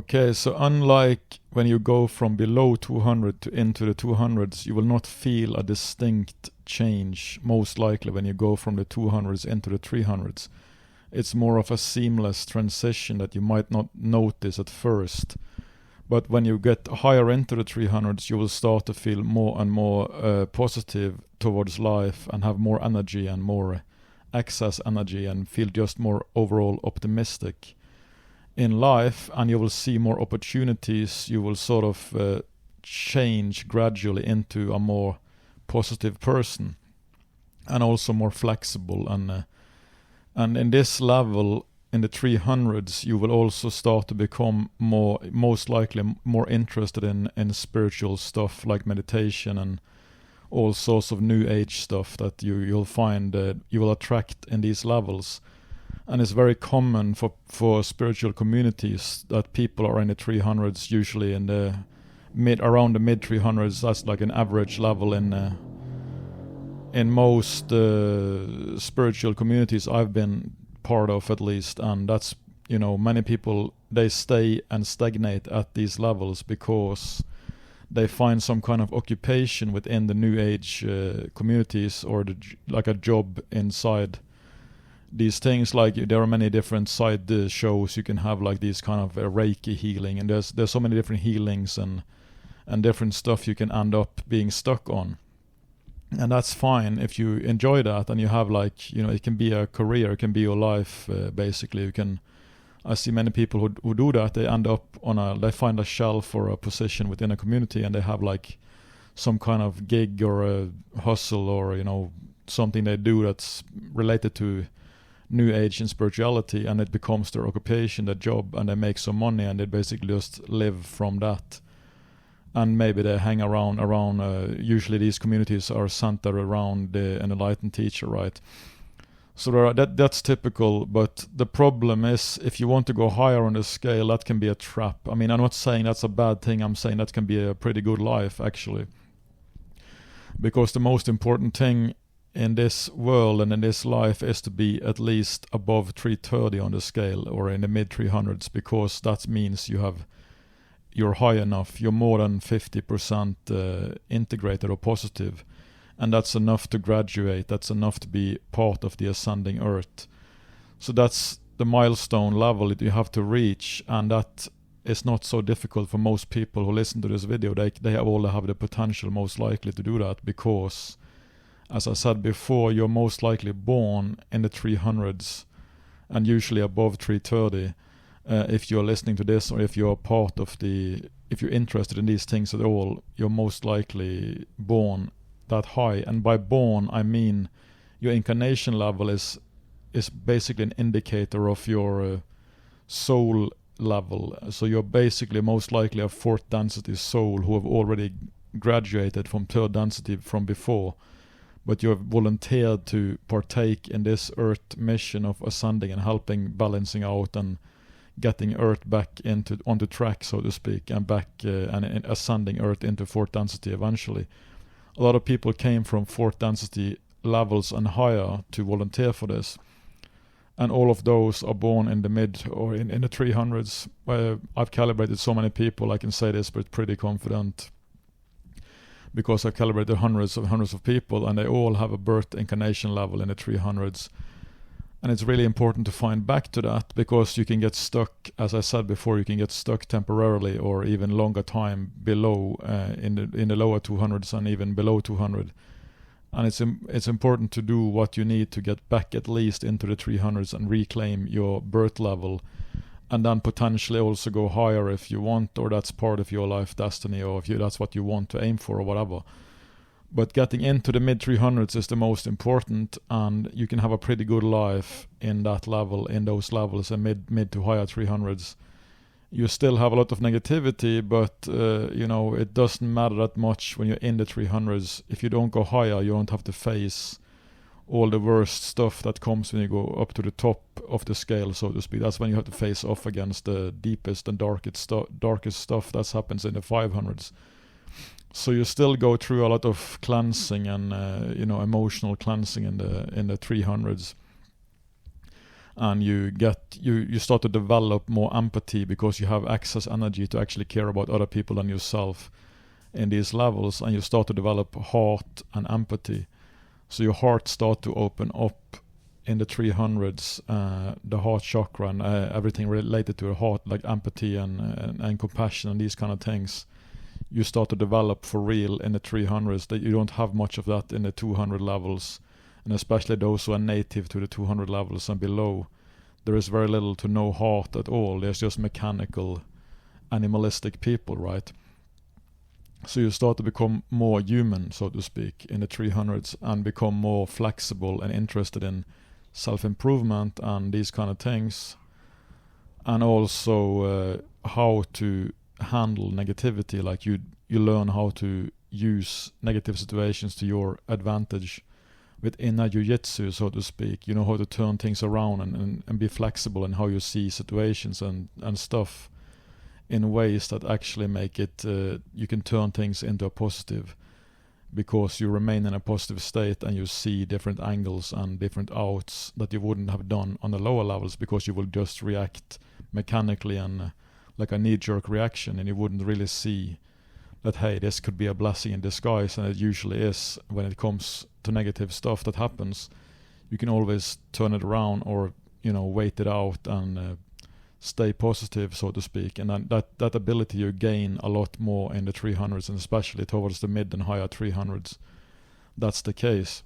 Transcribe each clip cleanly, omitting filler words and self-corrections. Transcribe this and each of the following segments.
Okay, so unlike when you go from below 200 to into the 200s, you will not feel a distinct change, most likely when you go from the 200s into the 300s. It's more of a seamless transition that you might not notice at first. But when you get higher into the 300s, you will start to feel more and more positive towards life and have more energy and more excess energy and feel just more overall optimistic in life, and you will see more opportunities. You will sort of change gradually into a more positive person and also more flexible, and in this level, in the 300s, you will also start to become most likely more interested in spiritual stuff like meditation and all sorts of new age stuff that you'll find you will attract in these levels. And it's very common for spiritual communities that people are in the 300s, usually in the around the mid 300s. That's like an average level in most spiritual communities I've been part of, at least. And that's, many people, they stay and stagnate at these levels because they find some kind of occupation within the new age communities, or like a job inside these things. Like there are many different side shows you can have, like these kind of Reiki healing, and there's so many different healings and different stuff you can end up being stuck on. And that's fine if you enjoy that, and you have it can be a career, it can be your life, basically. I see many people who do that. They end up they find a shelf or a position within a community, and they have like some kind of gig or a hustle, or something they do that's related to new age and spirituality, and it becomes their occupation, their job, and they make some money, and they basically just live from that. And maybe they hang around usually these communities are centered around an enlightened teacher, right? So that's typical. But the problem is, if you want to go higher on the scale, that can be a trap. I mean, I'm not saying that's a bad thing. I'm saying that can be a pretty good life, actually, because the most important thing in this world and in this life is to be at least above 330 on the scale, or in the mid 300s, because that means you're high enough, you're more than 50% integrated or positive, and that's enough to graduate, that's enough to be part of the ascending earth. So that's the milestone level that you have to reach, and that is not so difficult for most people who listen to this video. They all have the potential, most likely, to do that, because, as I said before, you're most likely born in the 300s and usually above 330. If you're listening to this, or if you're if you're interested in these things at all, you're most likely born that high. And by born, I mean your incarnation level is basically an indicator of your soul level. So you're basically most likely a fourth density soul who have already graduated from third density from before, but you have volunteered to partake in this earth mission of ascending and helping balancing out and getting earth back onto track, so to speak, and back and ascending earth into fourth density eventually. A lot of people came from fourth density levels and higher to volunteer for this, and all of those are born in the mid or in the 300s. I've calibrated so many people, I can say this but pretty confident, because I've calibrated hundreds of people, and they all have a birth incarnation level in the 300s. And it's really important to find back to that, because you can get stuck, as I said before, you can get stuck temporarily or even longer time below in the lower 200s and even below 200. And it's important to do what you need to get back at least into the 300s and reclaim your birth level, and then potentially also go higher if you want, or that's part of your life destiny, or if that's what you want to aim for, or whatever. But getting into the mid 300s is the most important, and you can have a pretty good life in that level, in those levels, and mid to higher 300s. You still have a lot of negativity, but it doesn't matter that much when you're in the 300s. If you don't go higher, you don't have to face all the worst stuff that comes when you go up to the top of the scale, so to speak. That's when you have to face off against the deepest and darkest stuff that happens in the 500s. So you still go through a lot of cleansing and emotional cleansing in the 300s. and you start to develop more empathy because you have excess energy to actually care about other people than yourself in these levels, and you start to develop heart and empathy. So your heart start to open up in the 300s, the heart chakra and everything related to the heart, like empathy and compassion and these kind of things. You start to develop for real in the 300s. That you don't have much of that in the 200 levels, and especially those who are native to the 200 levels and below. There is very little to no heart at all. There's just mechanical, animalistic people, right? So you start to become more human, so to speak, in the 300s, and become more flexible and interested in self-improvement and these kind of things, and also how to handle negativity. Like you learn how to use negative situations to your advantage with inner jiu-jitsu, so to speak. You know how to turn things around and be flexible in how you see situations and stuff in ways that actually make it you can turn things into a positive, because you remain in a positive state and you see different angles and different outs that you wouldn't have done on the lower levels, because you will just react mechanically and like a knee-jerk reaction, and you wouldn't really see that, hey, this could be a blessing in disguise, and it usually is when it comes to negative stuff that happens. You can always turn it around, or wait it out and stay positive, so to speak. And then that ability you gain a lot more in the 300s, and especially towards the mid and higher 300s. That's the case.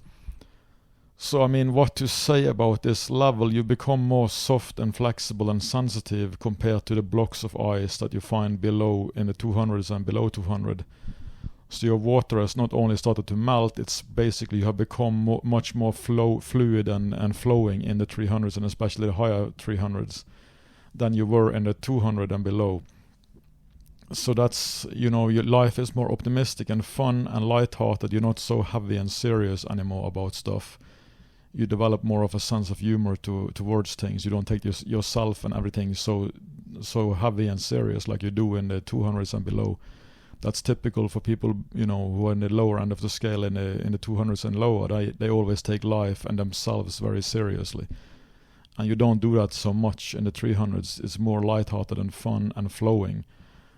So I mean, what to say about this level? You become more soft and flexible and sensitive compared to the blocks of ice that you find below in the 200s and below 200. So your water has not only started to melt, it's basically you have become much more fluid and flowing in the 300s, and especially the higher 300s, than you were in the 200 and below. So that's, your life is more optimistic and fun and lighthearted. You're not so heavy and serious anymore about stuff. You develop more of a sense of humor towards things. You don't take yourself and everything so heavy and serious like you do in the 200s and below. That's typical for people, who are in the lower end of the scale in the 200s and lower. They always take life and themselves very seriously. And you don't do that so much in the 300s. It's more lighthearted and fun and flowing,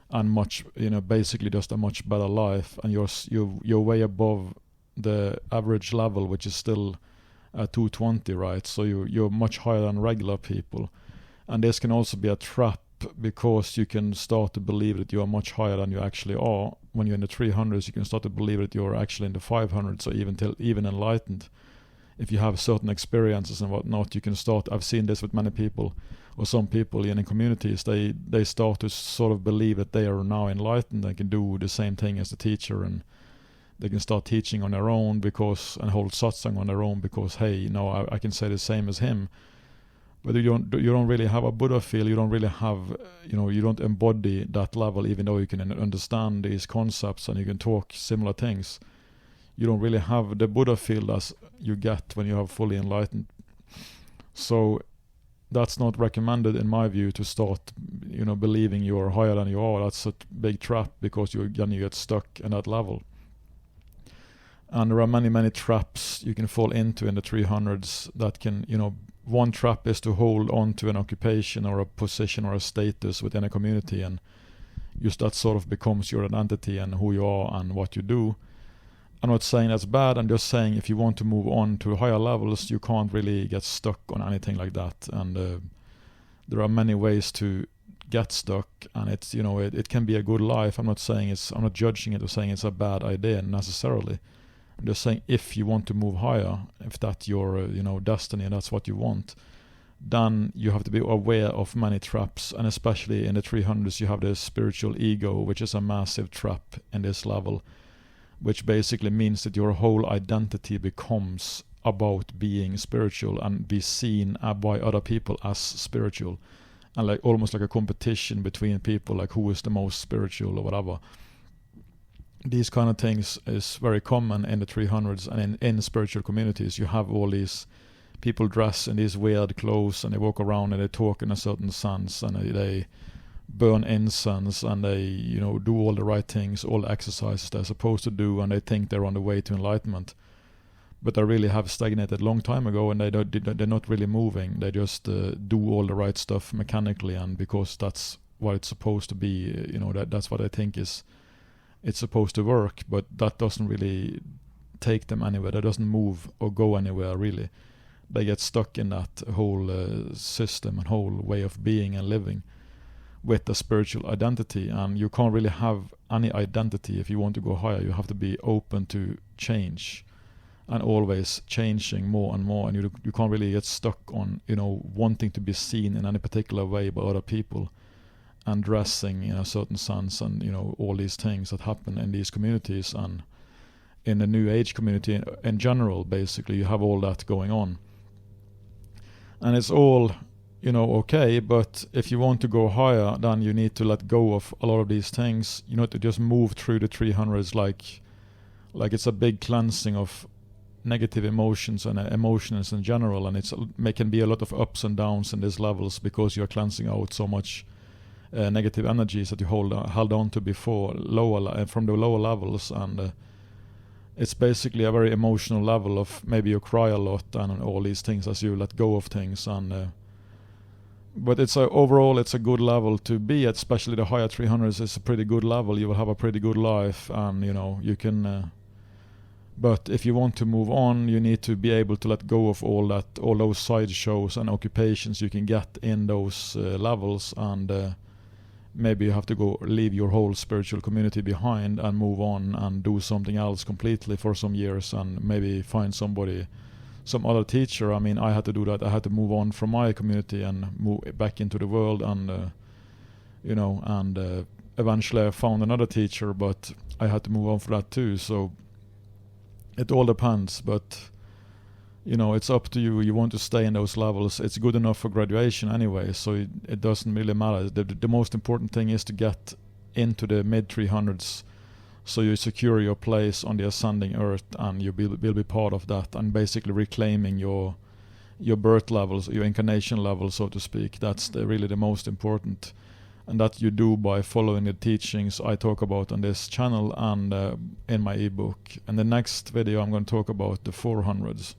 and much, basically just a much better life. And you're way above the average level, which is still 220, right? So you're much higher than regular people. And this can also be a trap, because you can start to believe that you are much higher than you actually are. When you're in the 300s, you can start to believe that you're actually in the 500s, or even enlightened. If you have certain experiences and whatnot, you can start. I've seen this with many people, or some people in communities. They start to sort of believe that they are now enlightened. They can do the same thing as the teacher, and they can start teaching on their own and hold satsang on their own, because hey, I can say the same as him. But you don't really have a Buddha feel. You don't really have, you don't embody that level, even though you can understand these concepts and you can talk similar things. You don't really have the Buddha feel as you get when you have fully enlightened. So that's not recommended in my view, to start, believing you are higher than you are. That's a big trap, because then you get stuck in that level. And there are many, many traps you can fall into in the 300s that can, one trap is to hold on to an occupation or a position or a status within a community, and just that sort of becomes your identity and who you are and what you do. I'm not saying that's bad. I'm just saying if you want to move on to higher levels, you can't really get stuck on anything like that. And there are many ways to get stuck, and it's it can be a good life. I'm not judging it or saying it's a bad idea necessarily. I'm just saying, if you want to move higher, if that's your destiny and that's what you want, then you have to be aware of many traps. And especially in the 300s, you have the spiritual ego, which is a massive trap in this level, which basically means that your whole identity becomes about being spiritual and be seen by other people as spiritual, and like almost like a competition between people, like who is the most spiritual or whatever. These kind of things is very common in the 300s, and in spiritual communities you have all these people dress in these weird clothes, and they walk around and they talk in a certain sense, and they burn incense, and they do all the right things, all the exercises they're supposed to do, and they think they're on the way to enlightenment. but they really have stagnated long time ago, and they're not really moving. They just do all the right stuff mechanically, and because that's what it's supposed to be, that's what I think it's supposed to work, but that doesn't really take them anywhere. That doesn't move or go anywhere really. They get stuck in that whole system and whole way of being and living with the spiritual identity, and you can't really have any identity if you want to go higher. You have to be open to change and always changing more and more, and you can't really get stuck on wanting to be seen in any particular way by other people and dressing in a certain sense, and all these things that happen in these communities and in the New Age community in general. Basically, you have all that going on, and it's all okay, but if you want to go higher, then you need to let go of a lot of these things. You need to just move through the 300s like it's a big cleansing of negative emotions and emotions in general, and it can be a lot of ups and downs in these levels because you're cleansing out so much negative energies that you held on to before from the lower levels, and it's basically a very emotional level of maybe you cry a lot and all these things as you let go of things, and but overall it's a good level to be at. Especially the higher 300s is a pretty good level. You will have a pretty good life, and you can but if you want to move on, you need to be able to let go of all those side shows and occupations you can get in those levels, and maybe you have to go leave your whole spiritual community behind and move on and do something else completely for some years, and maybe find some other teacher. I mean, I had to do that. I had to move on from my community and move back into the world, and eventually I found another teacher, but I had to move on for that too. So it all depends, but it's up to you. You want to stay in those levels. It's good enough for graduation anyway, so it doesn't really matter. The most important thing is to get into the mid 300s, so you secure your place on the ascending earth, and you will be part of that, and basically reclaiming your birth levels, your incarnation level, so to speak. That's really the most important, and that you do by following the teachings I talk about on this channel and in my ebook. In the next video I'm going to talk about the 400s.